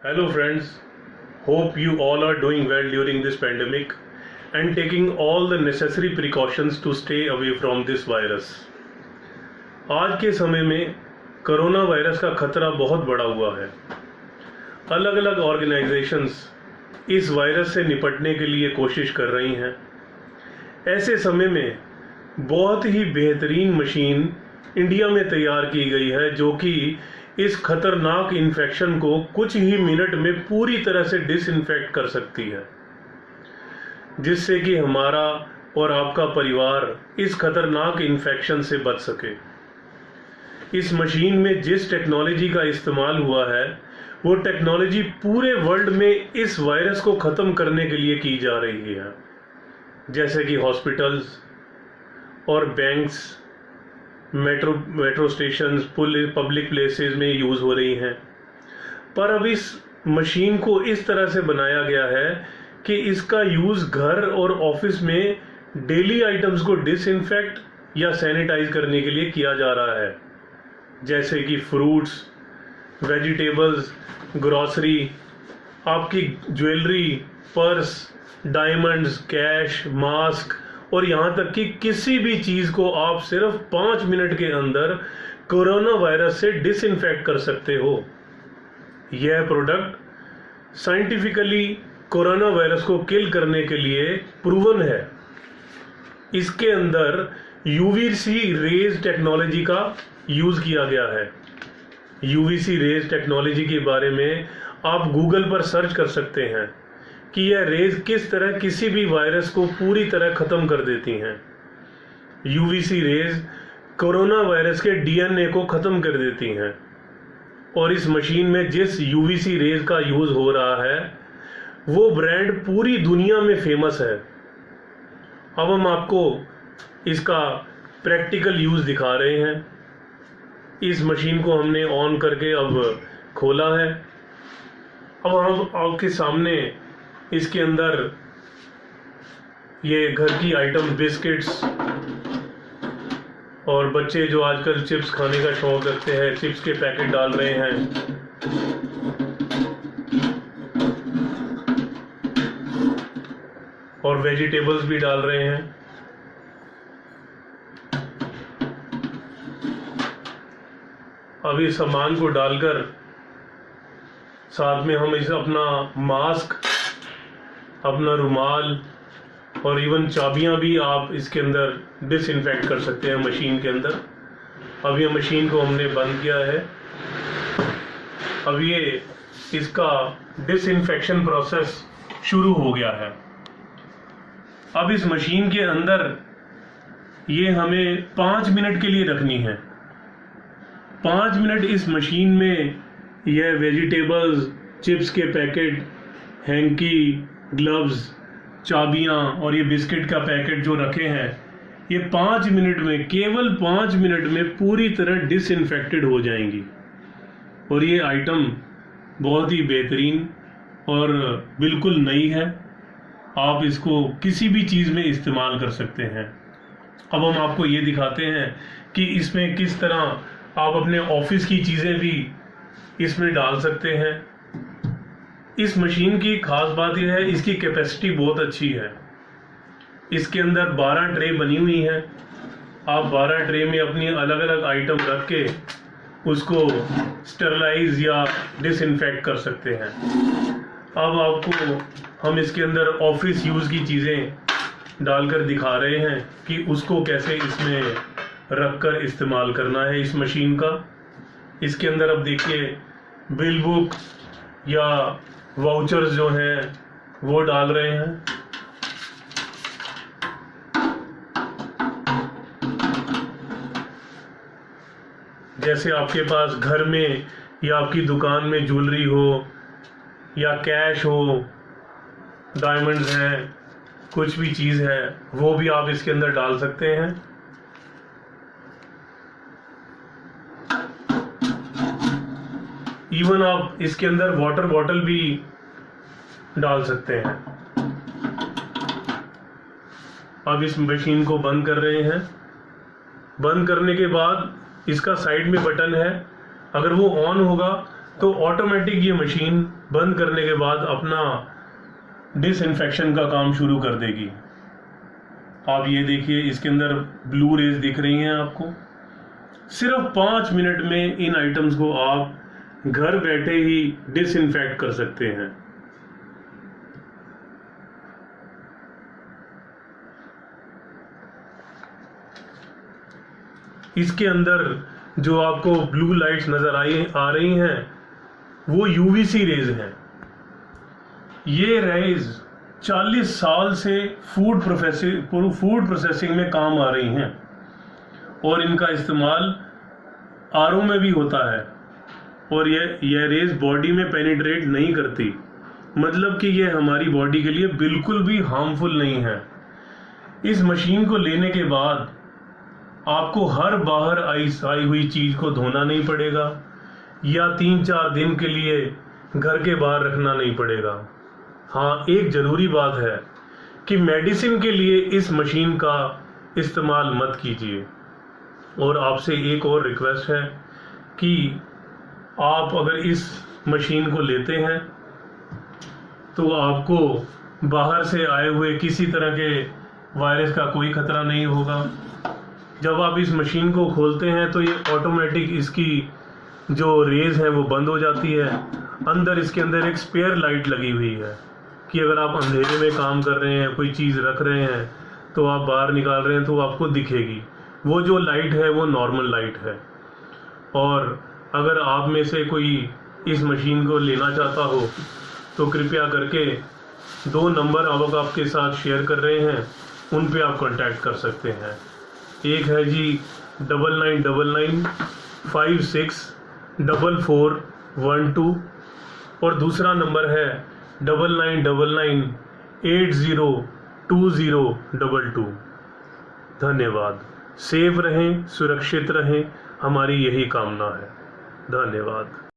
Hello, friends. Hope you all are doing well during this pandemic and taking all the necessary precautions to stay away from this virus. आज के समय में corona virus का खतरा बहुत बढ़ा हुआ है। अलग अलग ऑर्गेनाइजेशंस इस वायरस से निपटने के लिए कोशिश कर रही हैं। ऐसे समय में बहुत ही बेहतरीन मशीन इंडिया में तैयार की गई है जो कि इस खतरनाक इन्फेक्शन को कुछ ही मिनट में पूरी तरह से डिसइंफेक्ट कर सकती है, जिससे कि हमारा और आपका परिवार इस खतरनाक इन्फेक्शन से बच सके। इस मशीन में जिस टेक्नोलॉजी का इस्तेमाल हुआ है वो टेक्नोलॉजी पूरे वर्ल्ड में इस वायरस को ख़त्म करने के लिए की जा रही है, जैसे कि हॉस्पिटल्स और banks, metro stations, public places में यूज़ हो रही हैं। पर अब इस मशीन को इस तरह से बनाया गया है कि इसका यूज़ घर और ऑफिस में डेली आइटम्स को डिसइंफेक्ट या सैनिटाइज करने के लिए किया जा रहा है, जैसे कि फ्रूट्स, वेजिटेबल्स, ग्रॉसरी, आपकी jewellery, purse, diamonds, cash, mask और यहाँ तक कि किसी भी चीज़ को आप सिर्फ 5 मिनट के अंदर कोरोना वायरस से डिसइंफेक्ट कर सकते हो। यह प्रोडक्ट साइंटिफिकली कोरोना वायरस को किल करने के लिए प्रूवन है। इसके अंदर यूवीसी रेज टेक्नोलॉजी का यूज़ किया गया है। यूवीसी रेज टेक्नोलॉजी के बारे में आप गूगल पर सर्च कर सकते हैं कि यह रेज किस तरह किसी भी वायरस को पूरी तरह ख़त्म कर देती हैं। यूवीसी रेज कोरोना वायरस के डीएनए को ख़त्म कर देती हैं और इस मशीन में जिस यूवीसी रेज का यूज़ हो रहा है वो ब्रांड पूरी दुनिया में फेमस है। अब हम आपको इसका प्रैक्टिकल यूज़ दिखा रहे हैं। इस मशीन को हमने ऑन करके अब खोला है। अब हम आपके सामने इसके अंदर ये घर की आइटम, बिस्किट्स और बच्चे जो आजकल चिप्स खाने का शौक रखते हैं, चिप्स के पैकेट डाल रहे हैं। और वेजिटेबल्स भी डाल रहे हैं। अब इस सामान को डालकर साथ में हम इसे अपना मास्क, अपना रुमाल और इवन चाबियां भी आप इसके अंदर डिसइंफेक्ट कर सकते हैं मशीन के अंदर। अब ये मशीन को हमने बंद किया है। अब ये इसका डिसइंफेक्शन प्रोसेस शुरू हो गया है। अब इस मशीन के अंदर ये हमें 5 मिनट के लिए रखनी है। 5 मिनट इस मशीन में यह वेजिटेबल्स, चिप्स के पैकेट, हैंकी, ग्लव्स, चाबियां और ये बिस्किट का पैकेट जो रखे हैं, ये 5 मिनट में, केवल 5 मिनट में पूरी तरह डिसइंफेक्टेड हो जाएंगी। और ये आइटम बहुत ही बेहतरीन और बिल्कुल नई है। आप इसको किसी भी चीज़ में इस्तेमाल कर सकते हैं। अब हम आपको ये दिखाते हैं कि इसमें किस तरह आप अपने ऑफिस की चीज़ें भी इसमें डाल सकते हैं। इस मशीन की खास बात यह है, इसकी कैपेसिटी बहुत अच्छी है। इसके अंदर 12 ट्रे बनी हुई हैं। आप 12 ट्रे में अपनी अलग अलग आइटम रख के उसको स्टेरलाइज या डिसइंफेक्ट कर सकते हैं। अब आपको हम इसके अंदर ऑफिस यूज़ की चीज़ें डालकर दिखा रहे हैं कि उसको कैसे इसमें रखकर इस्तेमाल करना है इस मशीन का। इसके अंदर अब देखिए बिल बुक या वाउचर्स जो हैं वो डाल रहे हैं। जैसे आपके पास घर में या आपकी दुकान में ज्वेलरी हो या कैश हो, डायमंड्स हैं, कुछ भी चीज़ है, वो भी आप इसके अंदर डाल सकते हैं। इवन आप इसके अंदर वाटर बॉटल भी डाल सकते हैं। अब इस मशीन को बंद कर रहे हैं। बंद करने के बाद इसका साइड में बटन है, अगर वो ऑन होगा तो ऑटोमेटिक ये मशीन बंद करने के बाद अपना डिसइंफेक्शन का काम शुरू कर देगी। आप ये देखिए, इसके अंदर ब्लू रेज दिख रही हैं आपको। सिर्फ 5 मिनट में इन आइटम्स को आप घर बैठे ही डिसइंफेक्ट कर सकते हैं। इसके अंदर जो आपको ब्लू लाइट्स नजर आ रही हैं वो यूवीसी रेज हैं। ये रेज 40 साल से फूड प्रोसेसिंग में काम आ रही हैं और इनका इस्तेमाल आरओ में भी होता है और ये रेज बॉडी में पेनिट्रेट नहीं करती, मतलब कि ये हमारी बॉडी के लिए बिल्कुल भी हार्मफुल नहीं है। इस मशीन को लेने के बाद आपको हर बाहर आई हुई चीज को धोना नहीं पड़ेगा या 3-4 दिन के लिए घर के बाहर रखना नहीं पड़ेगा। हाँ, एक जरूरी बात है कि मेडिसिन के लिए इस मशीन का इस्तेमाल मत कीजिए। और आपसे एक और रिक्वेस्ट है कि आप अगर इस मशीन को लेते हैं तो आपको बाहर से आए हुए किसी तरह के वायरस का कोई खतरा नहीं होगा। जब आप इस मशीन को खोलते हैं तो ये ऑटोमेटिक इसकी जो रेज है वो बंद हो जाती है। अंदर इसके अंदर एक स्पेयर लाइट लगी हुई है कि अगर आप अंधेरे में काम कर रहे हैं, कोई चीज़ रख रहे हैं तो आप बाहर निकाल रहे हैं तो आपको दिखेगी। वो जो लाइट है वो नॉर्मल लाइट है। और अगर आप में से कोई इस मशीन को लेना चाहता हो तो कृपया करके 2 नंबर हम आपके साथ शेयर कर रहे हैं, उन पे आप कांटेक्ट कर सकते हैं। एक है जी 9999564412 और दूसरा नंबर है 9999802022। धन्यवाद। सेफ रहें, सुरक्षित रहें, हमारी यही कामना है। धन्यवाद।